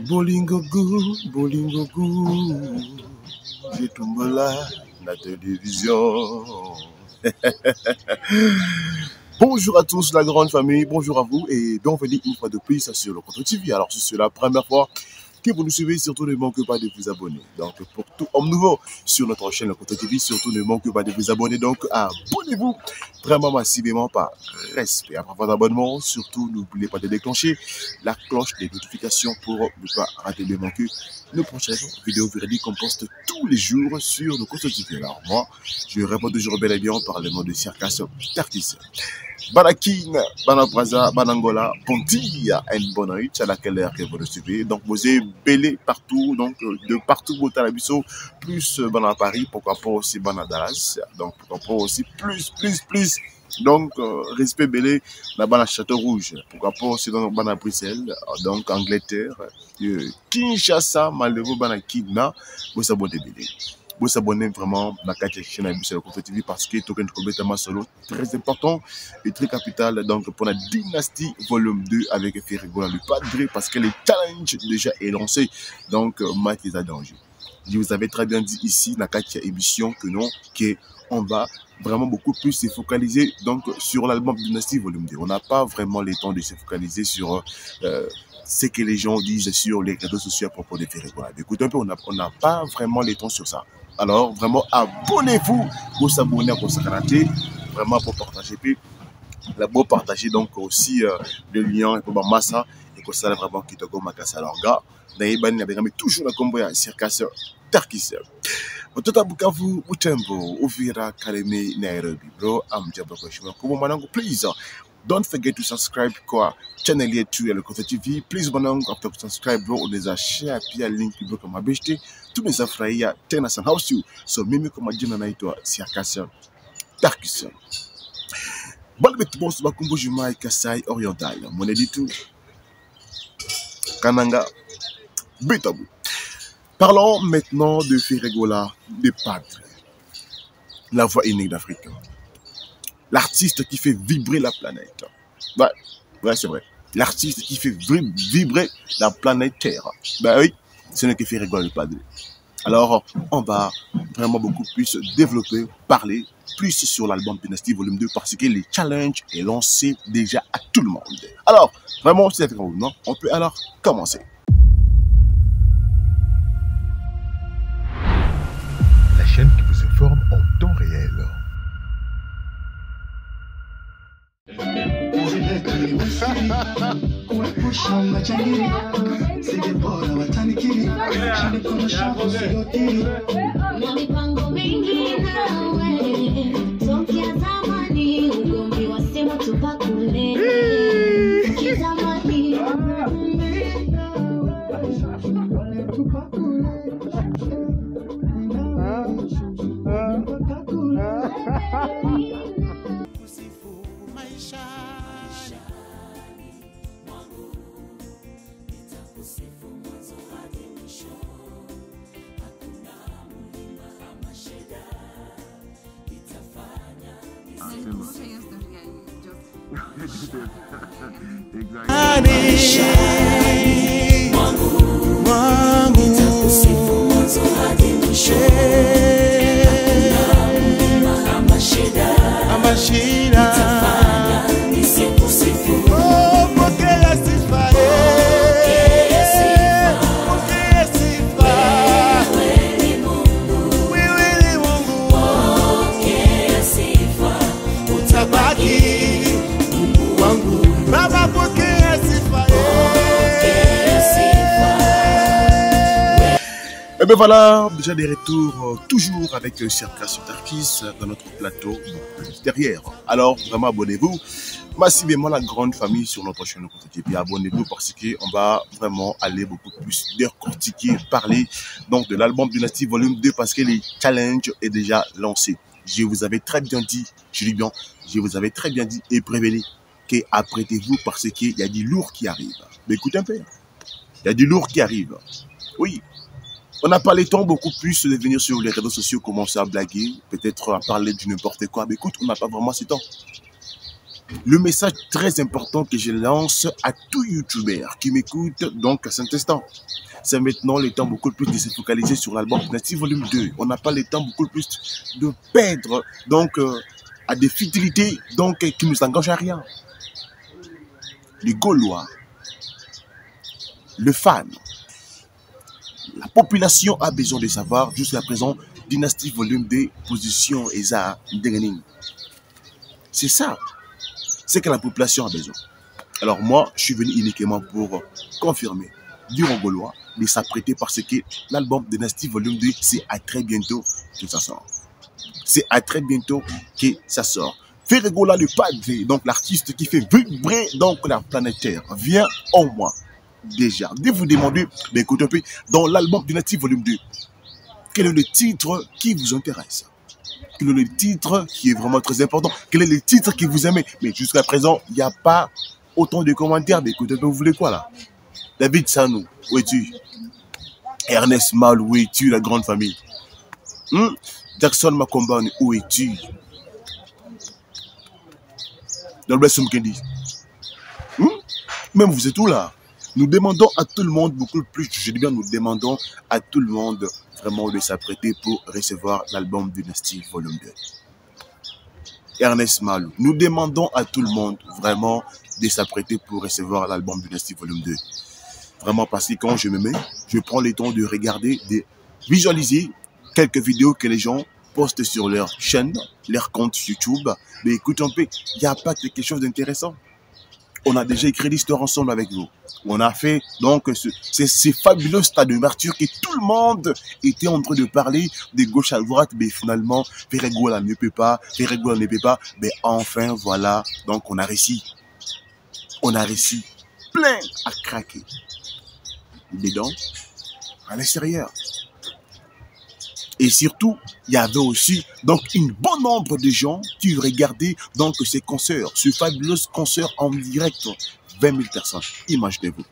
Bolingo gou, je tombe là, la télévision. Bonjour à tous la grande famille, bonjour à vous et bienvenue une fois de plus sur le Contre TV. Alors si c'est la première fois que vous nous suivez, surtout ne manquez pas de vous abonner. Donc pour tout homme nouveau sur notre chaîne le Contre TV, surtout ne manquez pas de vous abonner. Donc abonnez-vous vraiment massivement par respect. Après votre abonnement, surtout n'oubliez pas de déclencher la cloche des notifications pour ne pas rater de manquer nos prochaines vidéos véridiques qu'on poste tous les jours sur le Contre TV. Alors moi, je réponds toujours bel et bien par le nom de Circas Tarkis. Banakin, Banabraza, Banangola, Ponti, une bonne nuit à laquelle heure que vous recevez. Donc vous êtes belé partout, donc de partout au Talabiso, plus Bana Paris, pourquoi pas aussi Bana Dallas, donc pourquoi pas aussi plus. Donc respect belé, la Bana Château Rouge, pourquoi pas aussi dans Bana Bruxelles, donc Angleterre, Kinshasa, malheureux Bana Kidna, vous s'abonnez belé. Vous s'abonnez vraiment à la chaîne sur le Contre TV parce que token complètement solo très important et très capital donc pour la dynastie volume 2 avec Ferrigola le padre parce que le challenge déjà est lancé donc Mike est à danger. Je vous avais très bien dit ici dans la émission que non qu'on va vraiment beaucoup plus se focaliser donc sur l'album Dynasty Volume 2. On n'a pas vraiment le temps de se focaliser sur ce que les gens disent sur les réseaux sociaux à propos de Ferrigola. Écoutez un peu, on n'a pas vraiment le temps sur ça. Alors vraiment abonnez-vous, vous abonnez à Consacraté, vraiment pour partager. Puis la beau partager donc aussi le lien et pour Massa et que ça vraiment qui te go Makassa alors gars. D'ailleurs il y a toujours la combo à Circas Tarkis. Tout à Bukavu, Butembo, Uvira, Kalemi, Nairobi, bro. I'm Jabba Koshima. Come on, please. Don't forget to subscribe kwa channel yetu ya le Contre TV. Please banangu after subscribe bro unaweza share pia link bro kama beshte. Tumezafurahia tena sana house you. So mimi kwa majina naitwa Circas Tarkis. Bale betu boss bakumbu Jumai Kasai Oriental. Moneditu Kananga Betabu. Parlons maintenant de Ferrigola, de Padre. La voix unique d'Afrique. L'artiste qui fait vibrer la planète. Ouais, c'est vrai. L'artiste qui fait vibrer la planète Terre. Ben oui, ce n'est que Ferrigola le Padre. Alors, on va vraiment beaucoup plus développer, parler plus sur l'album Dynasty Volume 2 parce que le challenge est lancé déjà à tout le monde. Alors, vraiment, c'est très non? On peut alors commencer. La chaîne qui vous informe en temps réel. Et bien voilà, déjà des retours toujours avec Circas Tarkis dans notre plateau derrière. Alors vraiment abonnez-vous massivement la grande famille sur notre chaîne Contre TV. Abonnez-vous parce qu'on va vraiment aller beaucoup plus décortiquer, parler donc de l'album Dynasty Volume 2 parce que le challenge est déjà lancé. Je vous avais très bien dit, je vous avais très bien dit et prévenu qu'apprêtez-vous parce qu'il y a du lourd qui arrive. Mais écoutez un peu, il y a du lourd qui arrive. Oui. On n'a pas le temps beaucoup plus de venir sur les réseaux sociaux, commencer à blaguer, peut-être à parler du n'importe quoi. Mais écoute, on n'a pas vraiment ce temps. Le message très important que je lance à tout youtubeur qui m'écoute donc à cet instant, c'est maintenant le temps beaucoup plus de se focaliser sur l'album Dynasty Volume 2. On n'a pas le temps beaucoup plus de perdre donc à des futilités donc qui ne nous engagent à rien. Les Gaulois, le fan, la population a besoin de savoir jusqu'à présent Dynasty Volume 2, position Eza Ndengening. C'est ça. C'est que la population a besoin. Alors moi, je suis venu uniquement pour confirmer, dire aux Gaulois de s'apprêter parce que l'album Dynasty Volume 2, c'est à très bientôt que ça sort. C'est à très bientôt que ça sort. Ferregola le padre, donc l'artiste qui fait vibrer donc la planète Terre, vient en moi déjà. De vous demander, ben écoutez un peu, dans l'album Dynasty Volume 2, quel est le titre qui vous intéresse? Quel est le titre qui est vraiment très important? Quel est le titre que vous aimez? Mais jusqu'à présent, il n'y a pas autant de commentaires. Mais écoutez, vous voulez quoi là? David Sanou, où es-tu? Ernest Mal, où es-tu, la grande famille? Jackson Makomban, où es-tu? Dalbès Mkendi. Même vous êtes où là? Nous demandons à tout le monde beaucoup plus, je dis bien nous demandons à tout le monde vraiment de s'apprêter pour recevoir l'album Dynasty Volume 2. Ernest Malou, nous demandons à tout le monde vraiment de s'apprêter pour recevoir l'album Dynasty Volume 2. Vraiment parce que quand je me mets, je prends le temps de regarder, de visualiser quelques vidéos que les gens postent sur leur chaîne, leur compte YouTube. Mais écoute un peu, il n'y a pas quelque chose d'intéressant. On a déjà écrit l'histoire ensemble avec vous. On a fait donc ces fabuleux stades de martyr que tout le monde était en train de parler de gauche à droite, mais finalement, Ferregola ne peut pas, Ferregola ne peut pas. Mais enfin, voilà, donc on a réussi. On a réussi plein à craquer. Dedans, à l'extérieur. Et surtout, il y avait aussi donc une bonne nombre de gens qui regardaient donc ces concerts, ce fabuleux concert en direct. 20 000 personnes, imaginez-vous.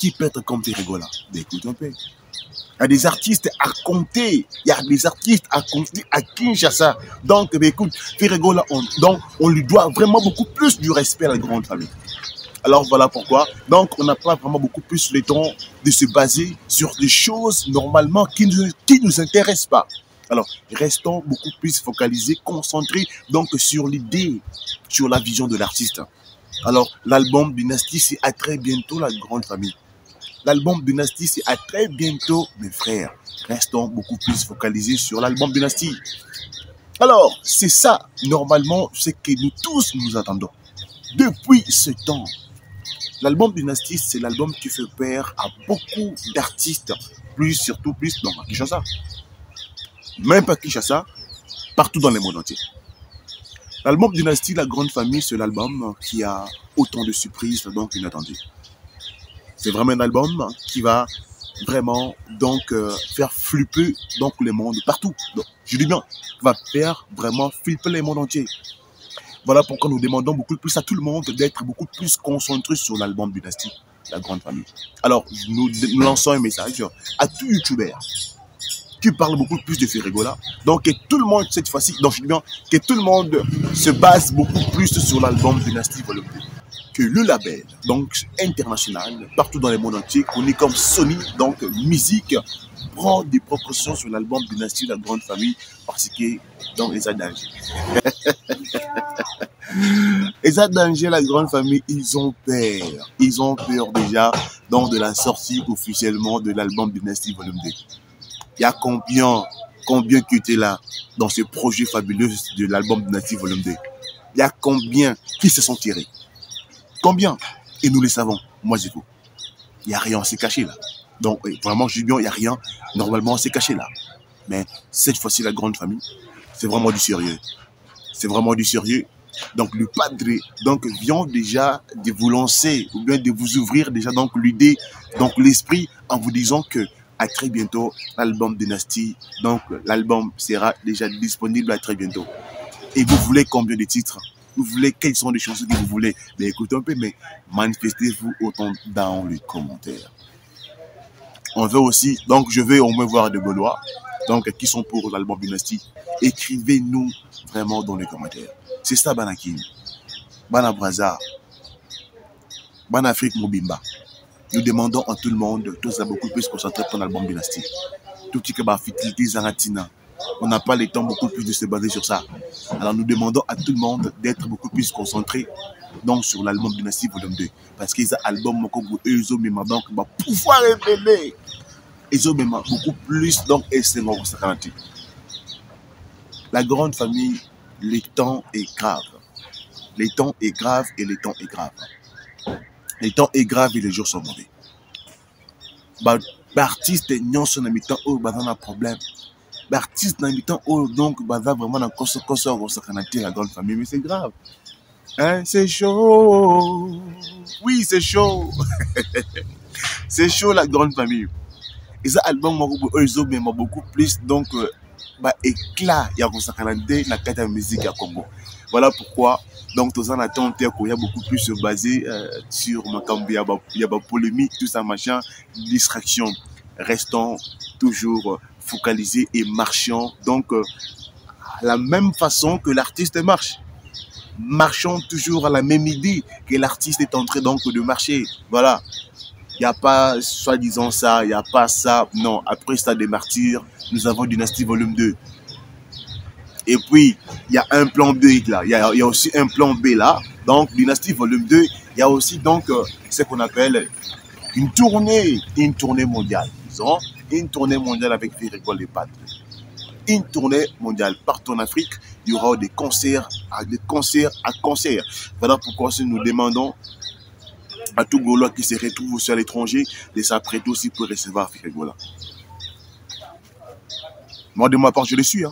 Qui peut être comme Ferregola? Écoute un peu. Il y a des artistes à compter. Il y a des artistes à compter à Kinshasa. Donc, écoute, Ferregola, on lui doit vraiment beaucoup plus du respect à la grande famille. Alors voilà pourquoi. Donc, on n'a pas vraiment beaucoup plus le temps de se baser sur des choses normalement qui ne nous intéressent pas. Alors, restons beaucoup plus focalisés, concentrés donc sur l'idée, sur la vision de l'artiste. Alors, l'album Dynasty, c'est à très bientôt la grande famille. L'album Dynasty, c'est à très bientôt mes frères. Restons beaucoup plus focalisés sur l'album Dynasty. Alors, c'est ça, normalement, ce que nous tous nous attendons. Depuis ce temps, l'album Dynasty, c'est l'album qui fait peur à beaucoup d'artistes, surtout plus dans Kinshasa. Même pas Kinshasa, partout dans le monde entier. L'album Dynasty, la grande famille, c'est l'album qui a autant de surprises donc inattendues. C'est vraiment un album qui va vraiment donc faire flipper donc le monde partout. Donc, je dis bien, va faire vraiment flipper le monde entier. Voilà pourquoi nous demandons beaucoup plus à tout le monde d'être beaucoup plus concentré sur l'album Dynasty, la grande famille. Alors, nous lançons un message à tout youtubeur qui parle beaucoup plus de Ferregola. Donc, que tout le monde, cette fois-ci, donc je dis bien, que tout le monde se base beaucoup plus sur l'album Dynasty Volume 2. Que le label, donc international, partout dans le monde entier, connu comme Sony, donc musique, prend des précautions sur l'album Dynasty, la grande famille, parce que, donc, les danger. Les danger, la grande famille, ils ont peur. Ils ont peur déjà, donc, de la sortie officiellement de l'album Dynasty Volume 2. Il y a combien qui étaient là dans ce projet fabuleux de l'album Dynasty Volume 2? Il y a combien qui se sont tirés? Combien? Et nous le savons, moi et vous. Il n'y a rien, c'est caché là. Donc vraiment, je dis bien, il n'y a rien. Normalement, c'est caché là. Mais cette fois-ci, la grande famille, c'est vraiment du sérieux. C'est vraiment du sérieux. Donc le padre donc, vient déjà de vous lancer, ou bien de vous ouvrir déjà donc l'idée, donc l'esprit, en vous disant que à très bientôt, l'album Dynasty, donc l'album sera déjà disponible à très bientôt. Et vous voulez combien de titres? Vous voulez quelles sont les chansons que vous voulez? Mais écoutez un peu, mais manifestez-vous autant dans les commentaires. On veut aussi, donc je vais au moins voir des Gaulois, donc qui sont pour l'album Dynasty. Écrivez-nous vraiment dans les commentaires. C'est ça, Banakin. Bana Braza, Bana Afrique Mobimba. Nous demandons à tout le monde, tous à beaucoup plus concentrer pour l'album Dynastie. Tout ce qui est fidélité Zaratina. On n'a pas le temps beaucoup plus de se baser sur ça. Alors nous demandons à tout le monde d'être beaucoup plus concentré donc sur l'album Dynastie Volume 2. Parce qu'ils ont un album ils ont même donc pouvoir révéler. Ils ont même beaucoup plus donc et c'est mon garantie. La grande famille, le temps est grave. Le temps est grave et le temps est grave. Le temps est grave et les jours sont mauvais. L'artiste n'y son habitant où bazan a problème. L'artiste n'habitant où donc bazan vraiment dans la grande famille, mais c'est grave. Hein, c'est chaud. Oui, c'est chaud. C'est chaud la grande famille. Et ça album ils ont même beaucoup plus donc éclat il y a la carte de musique à Congo. Voilà pourquoi donc tous en attente il y a beaucoup plus basé sur Makambi, il y a polémique tout ça machin, distraction. Restons toujours focalisés et marchons donc la même façon que l'artiste marche. Marchons toujours à la même idée que l'artiste est en train donc de marcher. Voilà. Il n'y a pas soi-disant ça, il n'y a pas ça. Non, après ça des martyrs, nous avons Dynastie Volume 2. Et puis, il y a un plan B là. Il y a aussi un plan B là. Donc, Dynastie Volume 2, il y a aussi donc ce qu'on appelle une tournée mondiale. Disons, une tournée mondiale avec Ferrigol et Padre. Une tournée mondiale. Partout en Afrique, il y aura des concerts à concerts. Voilà pourquoi nous demandons à tout Gaulois qui se retrouve aussi à l'étranger de s'apprêter aussi pour recevoir Ferrigol. Moi, de ma part, je le suis.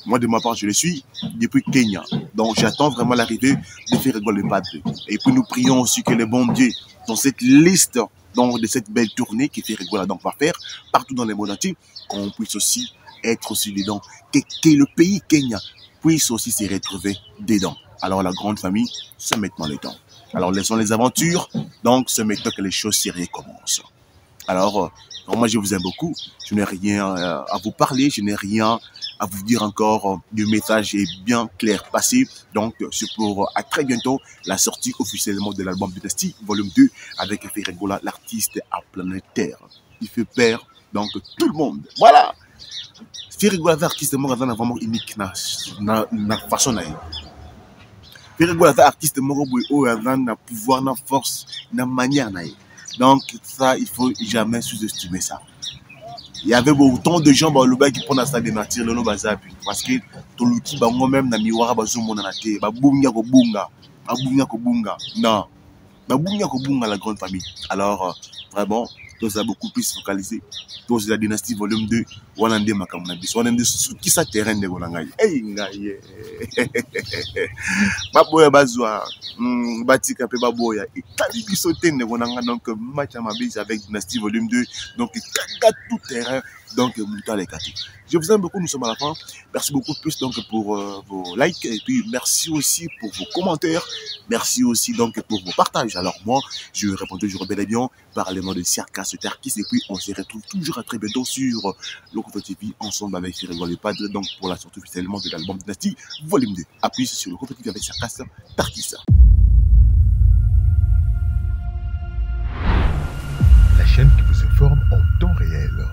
Moi, de ma part, je le suis depuis Kenya. Donc, j'attends vraiment l'arrivée de Ferrigol et Padre. Et puis, nous prions aussi que le bon Dieu, dans cette liste donc, de cette belle tournée que Ferrigol va faire partout dans le monde entier, qu'on puisse aussi être aussi dedans. Que le pays Kenya puisse aussi se retrouver dedans. Alors, la grande famille, c'est maintenant le temps. Alors, laissons les aventures. Donc, c'est maintenant que les choses sérieuses commencent. Alors, moi, je vous aime beaucoup. Je n'ai rien à vous parler. Je n'ai rien à vous dire encore. Le message est bien clair passé. Donc, c'est pour à très bientôt la sortie officiellement de l'album Dynastie Volume 2 avec Ferrigol, l'artiste à planète Terre. Il fait peur donc tout le monde. Voilà. Ferrigol, l'artiste, moi, vraiment unique na façon. Ferrigol, l'artiste, moi, na pouvoir, na force, na manière. Donc, ça, il ne faut jamais sous-estimer ça. Il y avait autant de gens qui prennent la salle des martyrs, parce que tout l'outil, moi-même, na miwara, non, la grande famille. Alors, vraiment, tous a beaucoup plus focalisé. Tous la Dynastie Volume 2, Wanande Makamnabis, Wanande qui ça terrain de Gonangaï. Hey, ngaye. Baboya Bazwa, Batika Pe Baboya, et Kalibi Soten de Gonanga, donc match à ma bise avec Dynastie Volume 2, donc tout terrain, donc Mouta les Kati. Je vous aime beaucoup, nous sommes à la fin. Merci beaucoup plus donc pour vos likes et puis merci aussi pour vos commentaires. Merci aussi donc pour vos partages. Alors moi, je réponds toujours bel et bien par les mots de Circas Tarkis et puis on se retrouve toujours à très bientôt sur Lokoto TV ensemble avec Ferrigol et Padre donc pour la sortie officiellement de l'album Dynastie Volume 2. Appuie sur Lokoto TV avec Circas Tarkis. La chaîne qui vous informe en temps réel.